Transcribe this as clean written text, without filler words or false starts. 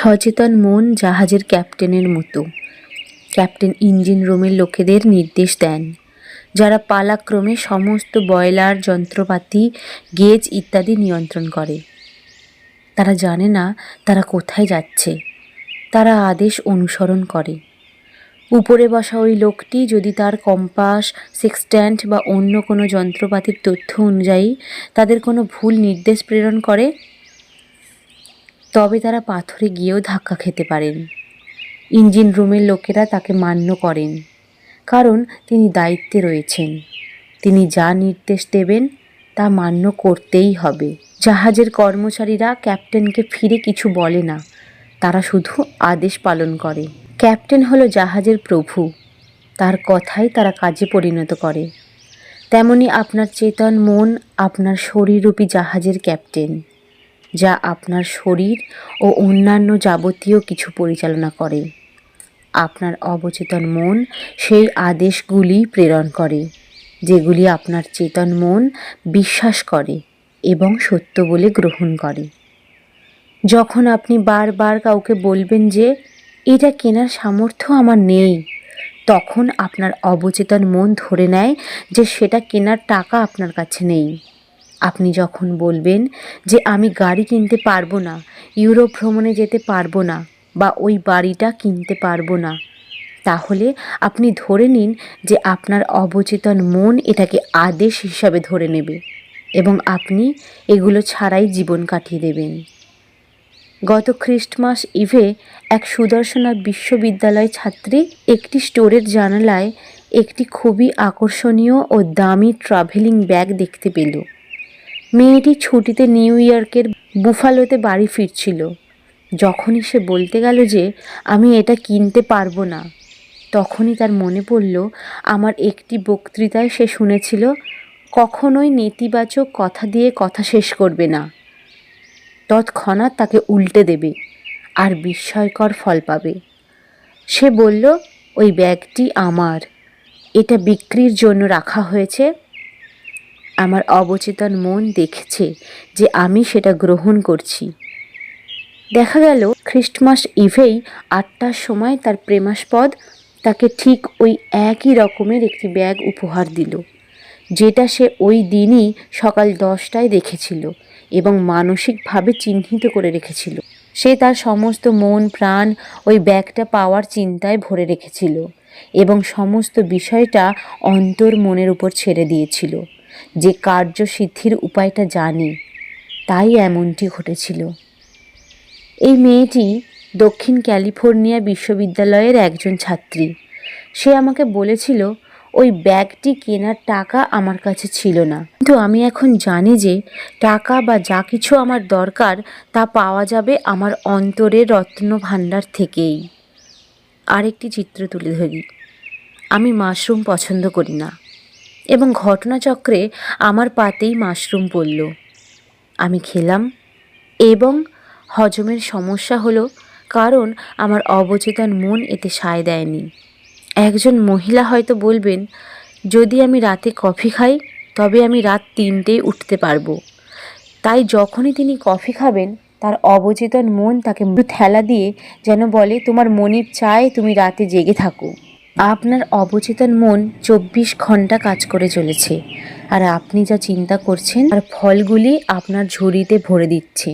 সচেতন মন জাহাজের ক্যাপ্টেনের মতো। ক্যাপ্টেন ইঞ্জিন রুমের লোকেদের নির্দেশ দেন, যারা পালাক্রমে সমস্ত বয়লার, যন্ত্রপাতি, গেজ ইত্যাদি নিয়ন্ত্রণ করে। তারা জানে না তারা কোথায় যাচ্ছে, তারা আদেশ অনুসরণ করে। উপরে বসা ওই লোকটি যদি তার কম্পাস, সেক্সট্যান্ট বা অন্য কোনো যন্ত্রপাতির তথ্য অনুযায়ী তাদের কোনো ভুল নির্দেশ প্রেরণ করে, তবে তারা পাথরে গিয়েও ধাক্কা খেতে পারেন। ইঞ্জিন রুমের লোকেরা তাকে মান্য করেন, কারণ তিনি দায়িত্বে রয়েছেন। তিনি যা নির্দেশ দেবেন তা মান্য করতেই হবে। জাহাজের কর্মচারীরা ক্যাপ্টেনকে ফিরে কিছু বলে না, তারা শুধু আদেশ পালন করে। ক্যাপ্টেন হলো জাহাজের প্রভু, তার কথাই তারা কাজে পরিণত করে। তেমনি আপনার চেতন মন আপনার শরীররূপী জাহাজের ক্যাপ্টেন, যা আপনার শরীর ও অন্যান্য যাবতীয় কিছু পরিচালনা করে। আপনার অবচেতন মন সেই আদেশগুলি প্রেরণ করে, যেগুলি আপনার চেতন মন বিশ্বাস করে এবং সত্য বলে গ্রহণ করে। যখন আপনি বারবার কাউকে বলবেন যে এটা কেনার সামর্থ্য আমার নেই, তখন আপনার অবচেতন মন ধরে নেয় যে সেটা কেনার টাকা আপনার কাছে নেই। আপনি যখন বলবেন যে আমি গাড়ি কিনতে পারবো না, ইউরোপ ভ্রমণে যেতে পারবো না, বা ওই বাড়িটা কিনতে পারবো না, তাহলে আপনি ধরে নিন যে আপনার অবচেতন মন এটাকে আদেশ হিসাবে ধরে নেবে এবং আপনি এগুলো ছাড়াই জীবন কাটিয়ে দেবেন। গত খ্রিস্টমাস ইভে এক সুদর্শনা বিশ্ববিদ্যালয় ছাত্রী একটি স্টোরের জানালায় একটি খুবই আকর্ষণীয় ও দামি ট্রাভেলিং ব্যাগ দেখতে পেল। মেয়েটি ছুটিতে নিউ ইয়র্কের বুফালোতে বাড়ি ফিরছিল। যখনই সে বলতে গেল যে আমি এটা কিনতে পারবো না, তখনই তার মনে পড়ল আমার একটি বক্তৃতায় সে শুনেছিল, কখনোই নেতিবাচক কথা দিয়ে কথা শেষ করবে না, তৎক্ষণাৎ তাকে উল্টে দেবে আর বিস্ময়কর ফল পাবে। সে বলল, ওই ব্যাগটি আমার, এটা বিক্রির জন্য রাখা হয়েছে। আমার অবচেতন মন দেখছে যে আমি সেটা গ্রহণ করছি। দেখা গেল খ্রিস্টমাস ইভেই 8টার সময় তার প্রেমাস্পদ তাকে ঠিক ওই একই রকমের একটি ব্যাগ উপহার দিল, যেটা সে ওই দিনই সকাল 10টায় দেখেছিল এবং মানসিকভাবে চিহ্নিত করে রেখেছিল। সে তার সমস্ত মন প্রাণ ওই ব্যাগটা পাওয়ার চিন্তায় ভরে রেখেছিল এবং সমস্ত বিষয়টা অন্তর মনের উপর ছেড়ে দিয়েছিল, যে কার্যসিদ্ধির উপায়টা জানে। তাই এমনটি ঘটেছিল। এই মেয়েটি দক্ষিণ ক্যালিফোর্নিয়া বিশ্ববিদ্যালয়ের একজন ছাত্রী। সে আমাকে বলেছিল ওই ব্যাগটি কেনার টাকা আমার কাছে ছিল না, কিন্তু আমি এখন জানি যে টাকা বা যা কিছু আমার দরকার তা পাওয়া যাবে আমার অন্তরের রত্ন ভাণ্ডার থেকেই। আরেকটি চিত্র তুলে ধরি। আমি মাশরুম পছন্দ করি না এবং ঘটনাচক্রে আমার পাতেই মাশরুম পড়ল। আমি খেলাম এবং হজমের সমস্যা হলো, কারণ আমার অবচেতন মন এতে সায় দেয়নি। একজন মহিলা হয়তো বলবেন, যদি আমি রাতে কফি খাই তবে আমি রাত 3টেয় উঠতে পারবো। তাই যখনই তিনি কফি খাবেন, তার অবচেতন মন তাকে ঠেলা দিয়ে যেন বলে, তোমার মনিব চায় তুমি রাতে জেগে থাকো। আপনার অবচেতন মন 24 ঘন্টা কাজ করে চলেছে, আর আপনি যা চিন্তা করছেন তার ফলগুলি আপনার ঝুড়িতে ভরে দিচ্ছে।